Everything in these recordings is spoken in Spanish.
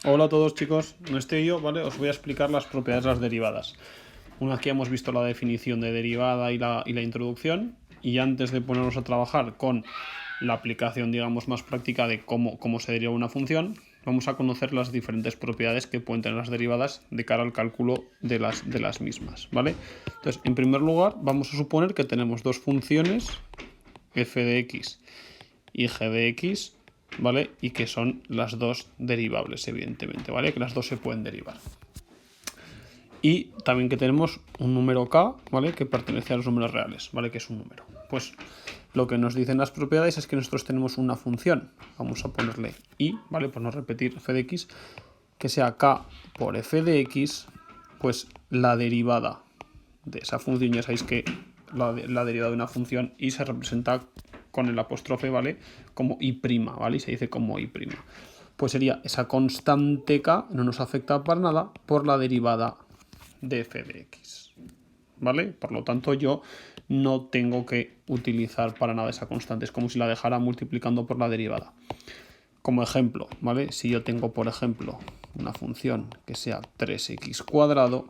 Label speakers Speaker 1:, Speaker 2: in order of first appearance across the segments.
Speaker 1: Hola a todos chicos, en este vídeo os voy a explicar las propiedades de las derivadas. Una vez que hemos visto la definición de derivada y la introducción, y antes de ponernos a trabajar con la aplicación digamos más práctica de cómo se deriva una función, vamos a conocer las diferentes propiedades que pueden tener las derivadas de cara al cálculo de las mismas, ¿vale? Entonces, en primer lugar, vamos a suponer que tenemos dos funciones, f de x y g de x, ¿vale? Y que son las dos derivables, evidentemente, ¿vale? Que las dos se pueden derivar. Y también que tenemos un número k, ¿vale? Que pertenece a los números reales, ¿vale? Que es un número. Pues lo que nos dicen las propiedades es que nosotros tenemos una función. Vamos a ponerle y, ¿vale? Por no repetir f de x, que sea k por f de x, pues la derivada de esa función, ya sabéis que la derivada de una función y se representa con el apóstrofe, ¿vale? Como i', ¿vale? Y se dice como i'. Pues sería esa constante k, no nos afecta para nada, por la derivada de f de x, ¿vale? Por lo tanto, yo no tengo que utilizar para nada esa constante. Es como si la dejara multiplicando por la derivada. Como ejemplo, ¿vale? Si yo tengo, por ejemplo, una función que sea 3x²,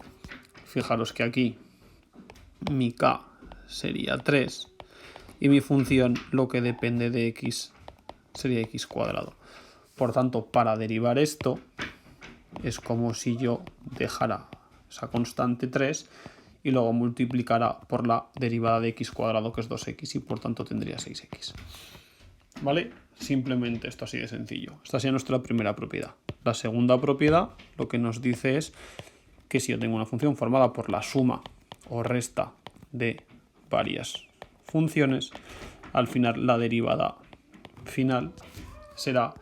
Speaker 1: fijaros que aquí mi k sería 3 y mi función, lo que depende de x, sería x². Por tanto, para derivar esto, es como si yo dejara esa constante 3 y luego multiplicara por la derivada de x², que es 2x, y por tanto tendría 6x. ¿Vale? Simplemente esto así de sencillo. Esta sería nuestra primera propiedad. La segunda propiedad lo que nos dice es que si yo tengo una función formada por la suma o resta de varias funciones, al final la derivada final será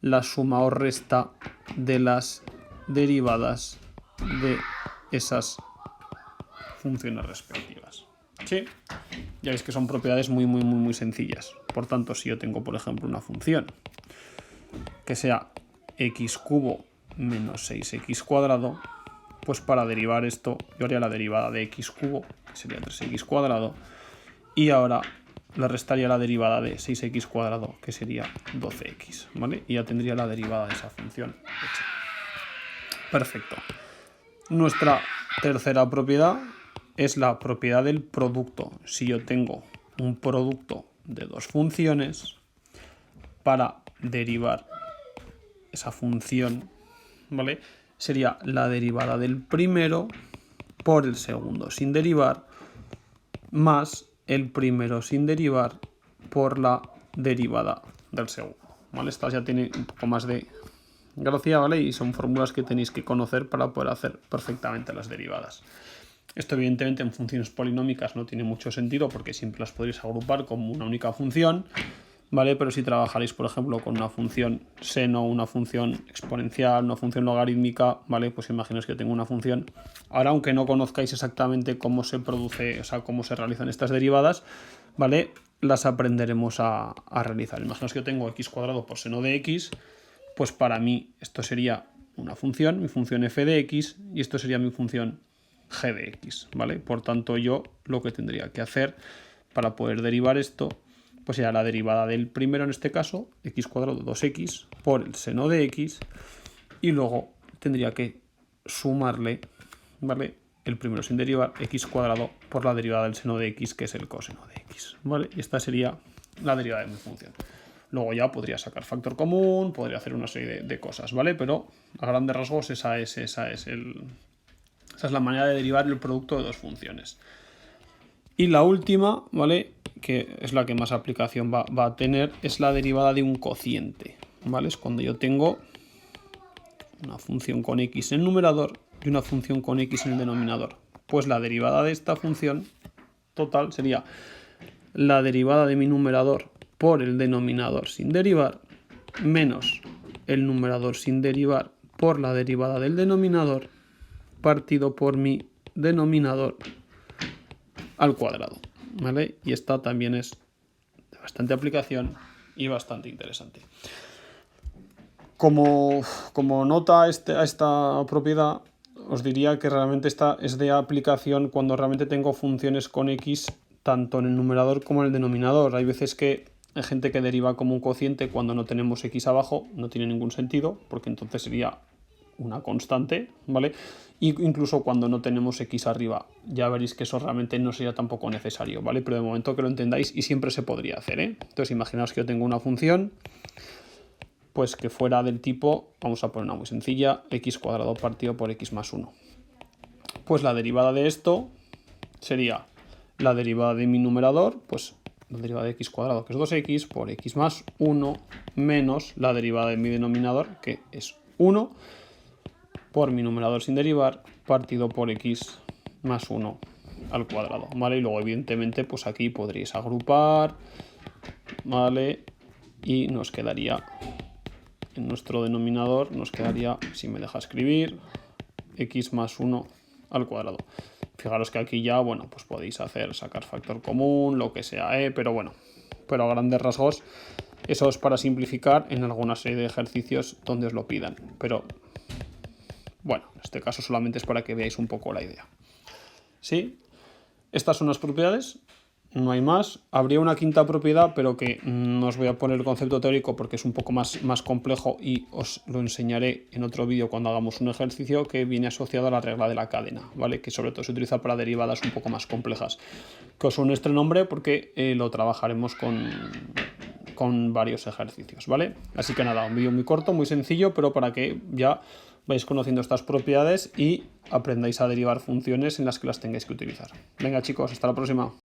Speaker 1: la suma o resta de las derivadas de esas funciones respectivas. ¿Sí? Ya veis que son propiedades muy sencillas. Por tanto, si yo tengo, por ejemplo, una función que sea x³ menos 6x², pues para derivar esto yo haría la derivada de x³, que sería 3x², y ahora le restaría la derivada de 6x², que sería 12x, ¿vale? Y ya tendría la derivada de esa función hecha. Perfecto. Nuestra tercera propiedad es la propiedad del producto. Si yo tengo un producto de dos funciones, para derivar esa función, ¿vale? Sería la derivada del primero por el segundo sin derivar, más el primero sin derivar por la derivada del segundo, ¿vale? Esta ya tiene un poco más de gracia, ¿vale? Y son fórmulas que tenéis que conocer para poder hacer perfectamente las derivadas. Esto evidentemente en funciones polinómicas no tiene mucho sentido porque siempre las podréis agrupar como una única función, ¿vale? Pero si trabajaréis, por ejemplo, con una función seno, una función exponencial, una función logarítmica, ¿vale? Pues imaginaos que tengo una función. Ahora, aunque no conozcáis exactamente cómo se produce, o sea, cómo se realizan estas derivadas, ¿vale? Las aprenderemos a realizar. Imaginaos que yo tengo x² por seno de x, pues para mí esto sería una función, mi función f de x, y esto sería mi función g de x, ¿vale? Por tanto, yo lo que tendría que hacer para poder derivar esto, pues sería la derivada del primero, en este caso, x² 2x por el seno de x, y luego tendría que sumarle, ¿vale? El primero sin derivar, x² por la derivada del seno de x, que es el coseno de x, ¿vale? Y esta sería la derivada de mi función. Luego ya podría sacar factor común, podría hacer una serie de cosas, ¿vale? Pero a grandes rasgos esa es la manera de derivar el producto de dos funciones. Y la última, ¿vale? Que es la que más aplicación va a tener, es la derivada de un cociente, ¿vale? Es cuando yo tengo una función con x en el numerador y una función con x en el denominador. Pues la derivada de esta función total sería la derivada de mi numerador por el denominador sin derivar, menos el numerador sin derivar por la derivada del denominador, partido por mi denominador al cuadrado, ¿vale? Y esta también es de bastante aplicación y bastante interesante. Como nota a esta propiedad, os diría que realmente esta es de aplicación cuando realmente tengo funciones con x tanto en el numerador como en el denominador. Hay veces que hay gente que deriva como un cociente cuando no tenemos x abajo, no tiene ningún sentido, porque entonces sería una constante, ¿vale? Y incluso cuando no tenemos x arriba, ya veréis que eso realmente no sería tampoco necesario, ¿vale? Pero de momento que lo entendáis y siempre se podría hacer, ¿eh? Entonces imaginaos que yo tengo una función, pues que fuera del tipo, vamos a poner una muy sencilla, x cuadrado partido por x más 1. Pues la derivada de esto sería la derivada de mi numerador, pues la derivada de x cuadrado, que es 2x, por x más 1, menos la derivada de mi denominador, que es 1, por mi numerador sin derivar, partido por x más 1 al cuadrado, ¿vale? Y luego, evidentemente, pues aquí podríais agrupar, ¿vale? Y nos quedaría, en nuestro denominador, nos quedaría, si me deja escribir, x más 1 al cuadrado. Fijaros que aquí ya, bueno, pues podéis sacar factor común, lo que sea, pero bueno, pero a grandes rasgos, eso es para simplificar en alguna serie de ejercicios donde os lo pidan. Pero, bueno, en este caso solamente es para que veáis un poco la idea. ¿Sí? Estas son las propiedades, no hay más. Habría una quinta propiedad, pero que no os voy a poner el concepto teórico porque es un poco más complejo y os lo enseñaré en otro vídeo cuando hagamos un ejercicio, que viene asociado a la regla de la cadena, ¿vale? Que sobre todo se utiliza para derivadas un poco más complejas. Que os suene este nombre porque lo trabajaremos con varios ejercicios, ¿vale? Así que nada, un vídeo muy corto, muy sencillo, pero para que ya vais conociendo estas propiedades y aprendáis a derivar funciones en las que las tengáis que utilizar. Venga chicos, hasta la próxima.